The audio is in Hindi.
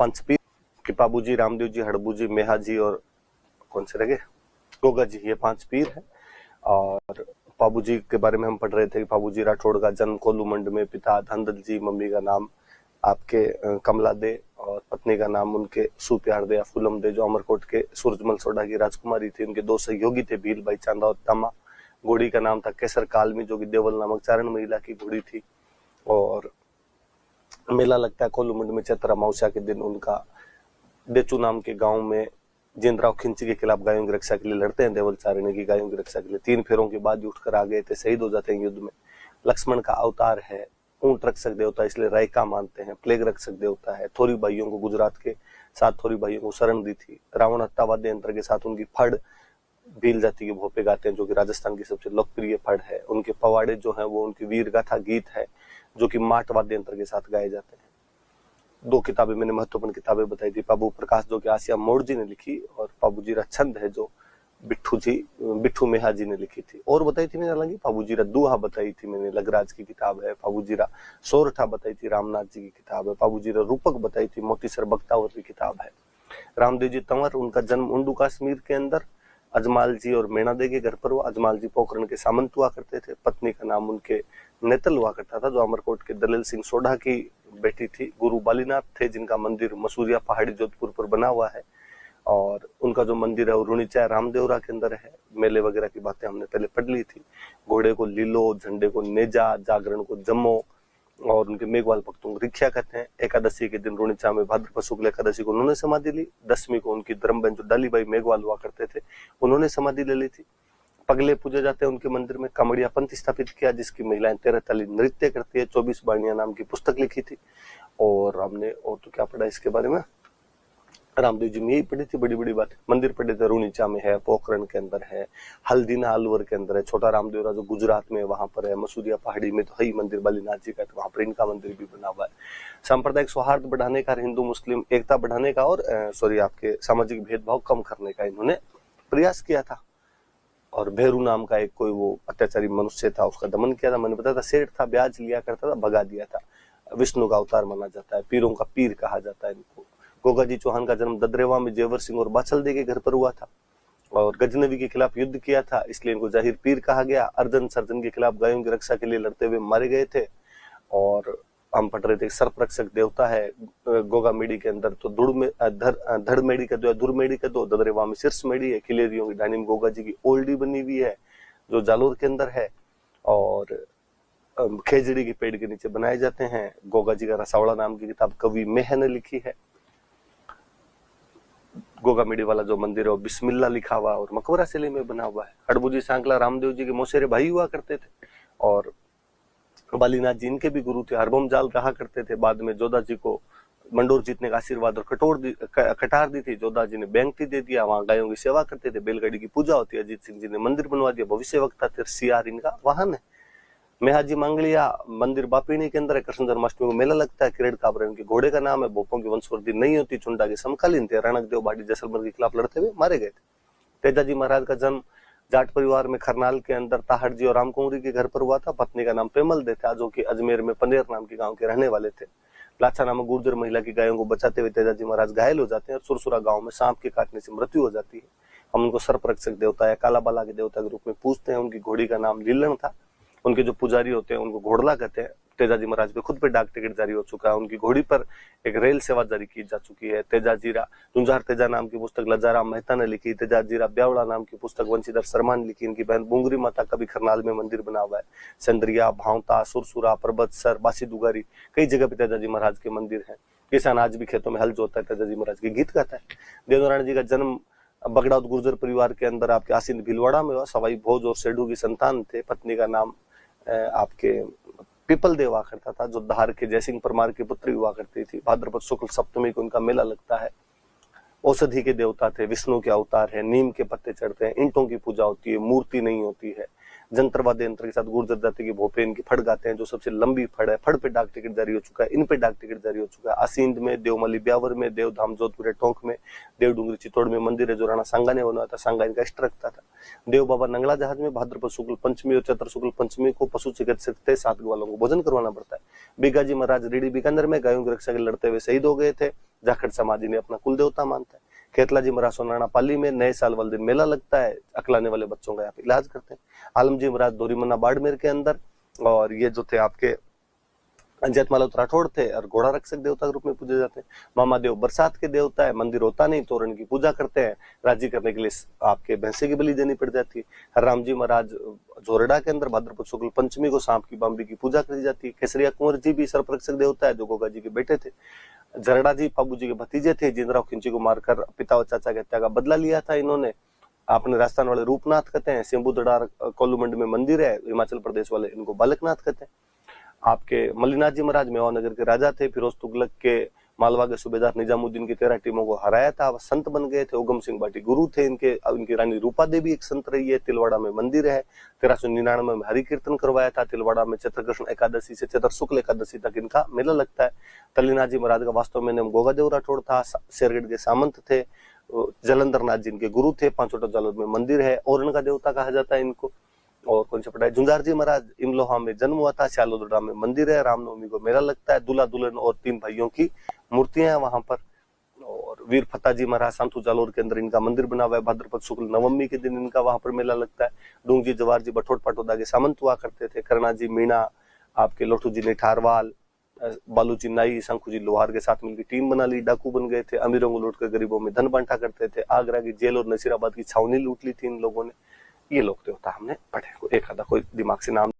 पांच पीर कि पाबूजी, रामदेव जी, हड़बू जी, मेहा जी और कौन से रहे गोगा जी, ये 5 पीर है। और पाबूजी के बारे में हम पढ़ रहे थे कि पाबूजी राठौड़ का जन्म कोलूमंड में, पिता धनदल जी, मम्मी का नाम आपके कमला दे और पत्नी का नाम उनके सुप्यार दे या फूलम दे, जो अमरकोट के सूरजमल सोडा की राजकुमारी थी। उनके 2 सहयोगी थे, भील भाई चांदा और तामा। घोड़ी का नाम था केसर कालमी, जो कि देवल नामक चारण महिला की घोड़ी थी। और मेला लगता है कोलूमंड में चैत्र अमावस्या के दिन। उनका डेचू नाम के गांव में जिंदराव खिंची के खिलाफ गायों की रक्षा के लिए लड़ते हैं देवल चारण की गायों की रक्षा के लिए। 3 फेरों के बाद उठकर आ गए थे, शहीद हो जाते हैं युद्ध में। लक्ष्मण का अवतार है, ऊंट रक्षक देवता इसलिए रायका मानते हैं। प्लेग रक्षक देवता है। थोरी भाइयों को, गुजरात के 7 थोरी भाइयों को शरण दी थी। रावण हत्या वाद्य यंत्र के साथ उनकी फड़ भील जाति के भोपे गाते हैं, जो कि राजस्थान की सबसे लोकप्रिय फड़ है। उनके पवाड़े जो है वो उनकी वीर गाथा गीत है, जो कि माट वाद्य यंत्र के साथ गाए जाते हैं। 2 किताबें मैंने महत्वपूर्ण किताबें बताई थी। पाबू प्रकाश जो कि आसिया मोड़ जी ने लिखी, और पाबूजीरा छंद है जो बिट्ठू मेहा जी ने लिखी थी। और बताई थी मैंने, हालांकि पाबूजीरा दूहा बताई थी मैंने, लगराज की किताब है। पाबूजीरा सोरठा बताई थी, रामनाथ जी की किताब है। पाबूजीरा रूपक बताई थी, मोतीसर बख्तावर की किताब है। रामदेव जी तंवर, उनका जन्म उंडू कश्मीर के अंदर अजमाल जी और मेणा दे के घर पर हुआ। अजमाल जी पोखरण के सामंत हुआ करते थे। पत्नी का नाम उनके नेतल हुआ करता था, जो अमरकोट के दलेल सिंह सोढ़ा की बेटी थी। गुरु बालीनाथ थे, जिनका मंदिर मसूरिया पहाड़ी जोधपुर पर बना हुआ है। और उनका जो मंदिर है वो रुणीचा रामदेवरा के अंदर है। मेले वगैरह की बातें हमने पहले पढ़ ली थी। घोड़े को लीलो, झंडे को नेजा, जागरण को जम्मो, और उनके मेघवाल भक्तों को रिक्शा कहते हैं। एकादशी के दिन रुणीचा में भाद्रपद शुक्ल एकादशी को उन्होंने समाधि ली। 10वीं को उनकी धर्मबहन जो डालीबाई मेघवाल हुआ करते थे, उन्होंने समाधि ले ली थी। पगले पूजे जाते हैं उनके मंदिर में। कमड़िया पंथ स्थापित किया, जिसकी महिलाएं 13 ताली नृत्य करती है। 24 बाणिया नाम की पुस्तक लिखी थी। और हमने और तो क्या पढ़ा इसके बारे में, रामदेव जी में यही पढ़ी थी बड़ी बड़ी बात। मंदिर पढ़े थे, रुणीचा में है, पोखरण के अंदर है, हल्दीना अलवर के अंदर है, छोटा रामदेवरा जो गुजरात में वहां पर है, मसूरिया पहाड़ी में तो है मंदिर बालीनाथ जी का, तो वहां पर इनका मंदिर भी बना हुआ है। सांप्रदायिक सौहार्द बढ़ाने का, हिंदू मुस्लिम एकता बढ़ाने का, और आपके सामाजिक भेदभाव कम करने का इन्होंने प्रयास किया था। और भेरू नाम का एक कोई वो अत्याचारी मनुष्य था, उसका दमन किया था। मैंने बताया था, सेठ था, ब्याज लिया करता था, भगा दिया था। विष्णु का अवतार माना जाता है, पीरों का पीर कहा जाता है इनको। गोगा जी चौहान का जन्म ददरेवा में जेवर सिंह और बाछल दे के घर पर हुआ था, और गजनवी के खिलाफ युद्ध किया था, इसलिए इनको जाहिर पीर कहा गया। अर्जन सर्जन के खिलाफ गायों की रक्षा के लिए लड़ते हुए मारे गए थे। और हम पढ़ रहे थे सर्प रक्षक देवता है गोगा मेड़ी के अंदर, तो धड़ मेड़ी का दो, धुर मेड़ी का दो, ददरेवा में शीर्ष मेड़ी है। खिलेरियों की डायनिम गोगा जी की ओल्डी बनी हुई है, जो जालोर के अंदर है। और खेजड़ी के पेड़ के नीचे बनाए जाते हैं। गोगा जी का रसावड़ा नाम की किताब कवि मेह ने लिखी है। गोगा मेड़ी वाला जो मंदिर है वो बिस्मिल्ला लिखा हुआ और मकबरा शैली में बना हुआ है। हड़बू जी सांकला रामदेव जी के मौसेरे भाई हुआ करते थे, और बालीनाथ जी इनके भी गुरु थे। हरबम जाल रहा करते थे। बाद में जोधा जी को मंडोर जीतने का आशीर्वाद और कटार दी थी। जोधा जी ने बैंकटी दे दिया, वहां गायों की सेवा करते थे। बैलगाड़ी की पूजा होती है। अजीत सिंह जी ने मंदिर बनवा दिया। भविष्य वक्ता थे। सियार इनका वाहन है। मेहाजी मांगलिया मंदिर बापीणी के अंदर है। कृष्ण जन्माष्टमी को मेला लगता है। किरेड़ काबरा इनके घोड़े का नाम है। भोपों की वंशवृद्धि नहीं होती। चुंडा के समकालीन थे। रणक देव बाड़ी जैसलमेर के खिलाफ लड़ते हुए मारे गए थे। तेजाजी महाराज का जन्म जाट परिवार में खरनाल के अंदर ताहड़ जी और रामकुंवरी के घर पर हुआ था। पत्नी का नाम पेमल दे था, जो कि अजमेर में पनेर नाम के गांव के रहने वाले थे। लाछा नामक गुर्जर महिला की गायों को बचाते हुए तेजाजी महाराज घायल हो जाते हैं और सुरसुरा गांव में सांप के काटने से मृत्यु हो जाती है। हम उनको सर्प रक्षक देवता या काला बाला के देवता के रूप में पूजते हैं। उनकी घोड़ी का नाम लीलन था। उनके जो पुजारी होते हैं उनको घोड़ला कहते हैं। तेजाजी महाराज पे खुद पे डाक टिकट जारी हो चुका है। उनकी घोड़ी पर एक रेल सेवा जारी की जा चुकी है। तेजाजीरा जुंजार तेजा नाम की पुस्तक लजाराम मेहता ने लिखी। तेजाजीरा ब्यावड़ा नाम की पुस्तक वंशीधर शर्मा ने लिखी। इनकी बहन बुंगरी माता का भी खरनाल में मंदिर बना हुआ है। चंद्रिया, भावता, सुरसुरा, परबतसर, बासी दुगारी, कई जगह पे तेजाजी महाराज के मंदिर है। किसान आज भी खेतों में हल जोतता है, तेजाजी महाराज के गीत गाता है। देवनारायण जी का जन्म बगड़ाउत गुर्जर परिवार के अंदर आपके आसिंद भीलवाड़ा में हुआ। सवाई भोज और सेठू की संतान थे। पत्नी का नाम आपके पीपल देव हुआ करता था, जो धार के जयसिंह परमार की पुत्री हुआ करती थी। भाद्रपद शुक्ल सप्तमी को उनका मेला लगता है। औषधि के देवता थे। विष्णु के अवतार है। नीम के पत्ते चढ़ते हैं। ईंटों की पूजा होती है। मूर्ति नहीं होती है। जंतर वाद्य यंत्र के साथ गुर्जर जाति की भोपे इनकी फड़ गाते हैं, जो सबसे लंबी फड़ है। फड़ पे डाक टिकट जारी हो चुका है, इन पे डाक टिकट जारी हो चुका है। आसींद में, देवमली ब्यावर में, देवधाम जोधपुर टोंक में, देवडूंगरी चित्तौड़ में मंदिर है जो राणा सांगा ने बनवाया था। सांगा इनका इष्ट रखता था। देव बाबा नंगला जहाज में भाद्रपद शुक्ल पंचमी और चैत्र शुक्ल पंचमी को पशु चिकित्सक थे, सात वालों को भोजन करवाना पड़ता है। बीगाजी महाराज रीडी बीकानेर में गायों की रक्षा के लड़ते हुए शहीद हो गए थे। जाखड़ समाज ने अपना कुल देवता मानता है। खेतलाजी महाराज सोनाना पाली में नए साल वाले दिन मेला लगता है, अकलाने वाले बच्चों का यहाँ पे इलाज करते हैं। आलमजी महाराज दोरीमन्ना बाड़मेर के अंदर, और ये जो थे आपके जैतमाला राठौड़ थे और घोड़ा रक्षक देवता के रूप में पूजे जाते हैं। मामा देव बरसात के देवता है, मंदिर होता नहीं, तोरण की पूजा करते हैं। राजी करने के लिए आपके भैंसे की बलि देनी पड़ जाती है। हरराम जी महाराज जोरडा के अंदर भाद्रपद शुक्ल पंचमी को सांप की बाम्बी की पूजा करी जाती है। केसरिया कुंवर जी भी सर्परक्षक देवता है, जो गोगा जी के बेटे थे। जरडा जी पाबू जी के भतीजे थे, जिंदराव खिंची को मारकर पिता और चाचा की हत्या का बदला लिया था इन्होंने। आपने राजस्थान वाले रूपनाथ कहते हैं, सिंबुदड़ार कोलूमंड में मंदिर है, हिमाचल प्रदेश वाले इनको बालकनाथ कहते हैं। आपके मल्लीनाथ जी महाराज मेवानगर के राजा थे, फिरोज तुगलक के मालवा के सूबेदार निजामुद्दीन की 13 टीमों को हराया था, वह संत बन गए थे। उगम सिंह बाटी गुरु थे इनकी रानी रूपा देवी एक संत रही है। तिलवाड़ा में मंदिर है। 1399 में हरि कीर्तन करवाया था। तिलवाड़ा में चैत्र कृष्ण एकादशी से चैत्र शुक्ल एकादशी तक इनका मेला लगता है। तल्लीनाथ जी महाराज का वास्तव में नाम गोगादेव राठौड़ था, शेरगढ़ के सामंत थे। जलंधर नाथ जी इनके गुरु थे। पांचोटा जालोर में मंदिर है और इनका देवता कहा जाता है इनको। और कौन सा पड़ा है, झुंझार जी महाराज इमलोहा में जन्म हुआ था। श्यालोदड़ा में मंदिर है। रामनवमी को मेला लगता है। दूल्हा दुल्हन और 3 भाइयों की मूर्तियां हैं वहां पर। और वीर फता जी महाराज सांथू जालोर के अंदर इनका मंदिर बना हुआ है। भाद्रपद शुक्ल नवमी के दिन इनका वहां पर मेला लगता है। डूंग जी जवार जी बठोट पाटोदा के सामंत हुआ करते थे। करना जी मीणा, आपके लोठू जी निठारवाल, बालू जी नाई, शंखू जी लोहार के साथ मिलकर टीम बना ली। डाकू बन गए थे। अमीरों को लूटकर गरीबों में धन बांटा करते थे। आगरा की जेल और नसीराबाद की छावनी लूट ली थी इन लोगों ने। ये लोग देवता हमने पढ़े, एक आधा कोई दिमाग से नाम